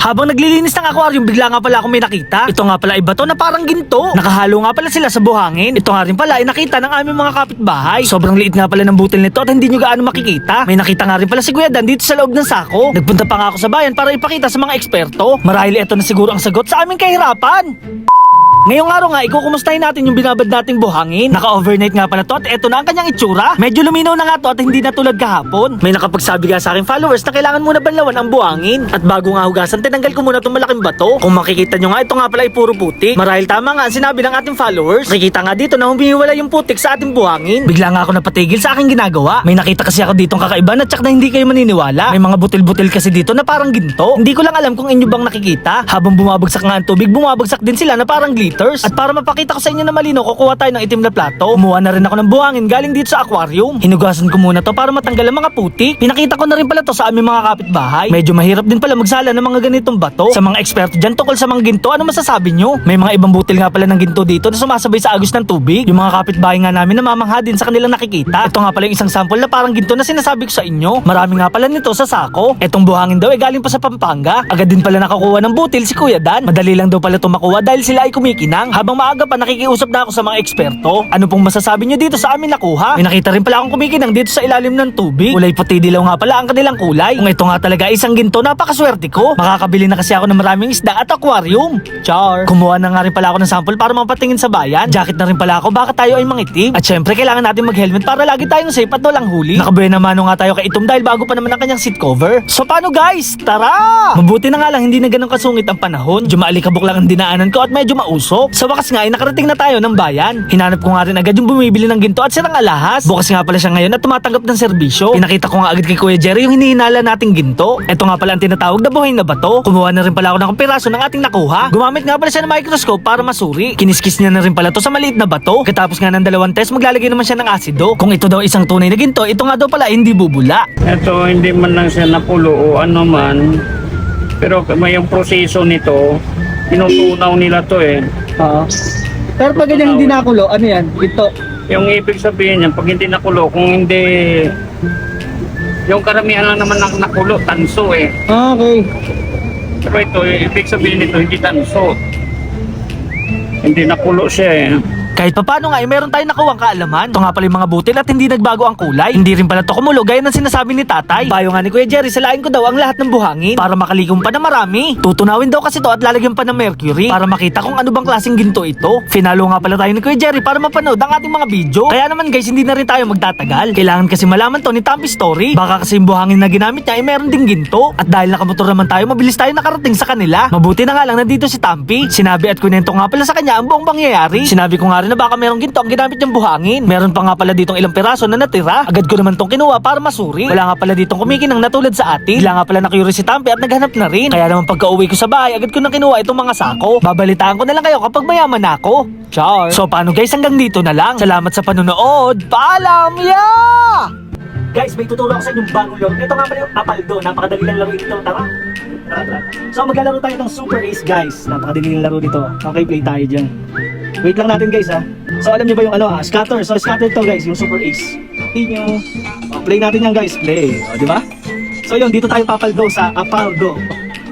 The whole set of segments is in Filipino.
Habang naglilinis ng aquarium, bigla nga pala akong may nakita. Ito nga pala ay bato na parang ginto. Nakahalo nga pala sila sa buhangin. Ito nga rin pala ay nakita ng aming mga kapitbahay. Sobrang liit nga pala ng butil nito at hindi nyo gaano makikita. May nakita nga rin pala si Kuya Dan dito sa loob ng sako. Nagpunta pa nga ako sa bayan para ipakita sa mga eksperto. Marahil ito na siguro ang sagot sa aming kahirapan. Ngayong araw nga, ikukumustahin natin yung binabad nating buhangin. Naka-overnight nga pala to at eto na ang kanyang itsura. Medyo luminaw na nga to at hindi na tulad kahapon. May nakapagsabi nga sa aking followers na kailangan muna banlawan ang buhangin. At bago nga hugasan, tinanggal ko muna itong malaking bato. Kung makikita nyo nga, ito nga pala ay puro putik. Marahil tama nga ang sinabi ng ating followers. Nakikita nga dito na humihiwala yung putik sa ating buhangin. Bigla nga ako napatigil sa aking ginagawa. May nakita kasi ako ditong kakaiba na tsak na hindi kayo maniniwala. May mga butil-butil kasi dito na parang ginto. Hindi ko lang alam kung inyo bang nakikita. Habang bumabagsak nga ang tubig, bumabagsak din sila na parang glitters. At para mapakita ko sa inyo na malino, kukuha tayo ng itim na plato. Kumuha na rin ako ng buhangin galing dito sa aquarium. Hinugasan ko muna to para matanggal ang mga putik. Pinakita ko na rin pala to sa aming mga kapitbahay. Medyo mahirap din pala magsala ng mga ganitong bato. Sa mga eksperto dyan tungkol sa mga ginto, ano masasabi nyo? May mga ibang butil nga pala ng ginto dito na sumasabay sa agos ng tubig. Yung mga kapitbahay nga namin namamangha din sa kanilang nakikita. Ito nga pala yung isang sample na parang ginto na sinasabi ko sa inyo. Marami nga pala nito sa sako. Etong buhangin daw ay galing pa sa Pampanga. Agad din pala nakakuha ng butil si Kuya Dan. Madali lang daw pala ito makuha dahil sila ay kumikinang. Habang maaga pa nakikiusap na ako sa mga eksperto. Ano pong masasabi nyo dito sa amin nakuha? May nakita rin pala akong kumikinang dito sa ilalim ng tubig. Kulay puti dilaw nga pala ang kanilang kulay. Kung ito nga talaga isang ginto, napakaswerte ko. Makakabili na kasi ako ng maraming isda at aquarium. Char. Kumuha na nga rin pala ako ng sample para mapatingin sa bayan. Jacket na rin pala ako, baka tayo ay mangitim. At syempre kailangan natin mag-helmet para lagi tayong safe at walang huli. Nakabuena mano nga tayo kay Itom dahil bago pa naman ang kanyang seat cover. So paano guys? Tara! Mabuti na nga lang hindi na ganun kasungit ang panahon. Medyo maalikabok lang ang dinaanan ko at medyo mausok. Sa wakas nga ay nakarating na tayo ng bayan. Hinanap ko nga rin agad yung bumibili ng ginto at sirang alahas. Bukas nga pala siya ngayon at tumatanggap ng serbisyo. Pinakita ko nga agad kay Kuya Jerry yung hinihinala nating ginto. Ito nga pala ang tinatawag na buhay na bato. Kumuha na rin pala ako ng piraso ng ating nakuha. Gumamit nga pala siya ng microscope para masuri. Kiniskis niya na rin pala to sa maliit na bato. Katapos nga ng dalawang test, maglalagay naman siya ng asido. Kung ito daw isang tunay na ginto, ito nga daw pala hindi bubula. Ito hindi man lang siya napulo o ano man, pero may yung proseso nito, tinutunaw nila to eh. Pero pag ganyan hindi nakulo, ano yan? Ito. Yung ibig sabihin niyan, pag hindi nakulo, kung hindi, yung karamihan lang naman ng nakulo, tanso eh. Okay. Pero ito, yung ibig sabihin nito, hindi tanso. Hindi nakulo siya eh. Kahit papano nga, meron tayong nakuwang kaalaman. Ito nga pala yung mga butil at hindi nagbago ang kulay. Hindi rin pala to kumulo gaya ng sinasabi ni tatay. Payo nga ni Kuya Jerry, salain ko daw ang lahat ng buhangin para makalikom pa na marami. Tutunawin daw kasi to at lalagyan pa ng mercury para makita kung ano bang klaseng ginto ito. Finalo nga pala tayo ni Kuya Jerry para mapanood ang ating mga video. Kaya naman guys, hindi na rin tayo magtatagal. Kailangan kasi malaman to ni Tampi Story. Baka kasi yung buhangin na ginamit niya ay meron ding ginto. At dahil nakamotor naman tayo, mabilis tayo nakarating sa kanila. Mabuti na nga lang nandito si Tampi. Sinabi at kunento nga pala sa kanya ang buong pangyayari. Sinabi ko nga rin na baka merong ginto ang ginamit niyang buhangin. Meron pa nga pala ditong ilang piraso na natira. Agad ko naman tong kinuha para masuri. Wala nga pala ditong kumikinang natulad sa atin. Wala nga pala na-curious si Tampi at naghanap na rin. Kaya naman pagka-uwi ko sa bahay, agad ko na kinuha itong mga sako. Babalitaan ko na lang kayo kapag mayaman na ako. Char. So paano guys, hanggang dito na lang. Salamat sa panonood. Paalam! Yeah! Guys, may tuturo ako sa inyong bagong laro. Ito nga pala yung Apaldo. Napakadali lang laro ito. Tara. So maglalaro tayo ng Super Ace guys. Napakadali lang laro dito. Okay, play tayo dyan. Wait lang natin guys ha. So alam niyo ba yung ano scatter? So scatter to guys, yung Super Ace. Tingnan nyo. Play natin yan guys, play. O di ba? So yun, dito tayo papaldo sa Apaldo.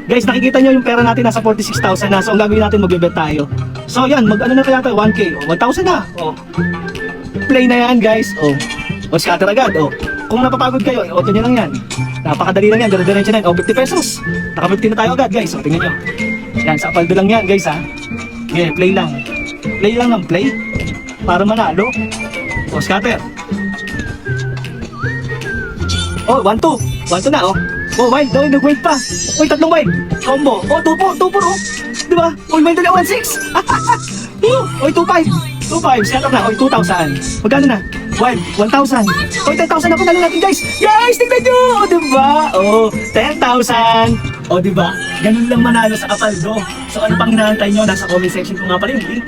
Guys, nakikita nyo yung pera natin nasa 46,000 na. So ang gagawin natin, magbebet tayo. So yan, mag-ano na kaya tayo, 1K. O, 1,000 na. O. Play na yan guys. O scatter agad. O. Kung napapagod kayo, auto nyo lang yan. Napakadali lang yan, dire-diretso na yan. O, 50 pesos. Naka 50 na tayo agad guys. O, tingnan nyo. Yan, sa Apaldo lang yan guys ha. Okay, play lang. Play lang ng play para manalo. O, scatter. O, 1-2. 1-2 na, o. O, wild. O, nag-wild pa. O, tatlong wild. Combo. O, 2-4. 2-4, o. Diba? O, wild na 1-6. O, 2-5. 2-5. Scatter na. O, 2,000. Magkano na? Wild. 1,000. O, 10,000 na panalo natin, guys. Guys, tignan nyo. O, diba? O, 10,000. O, diba? Ganun lang manalo sa Apaldo. So, ano pang hinahantay nyo? Nasa comment section ko nga pala yung link.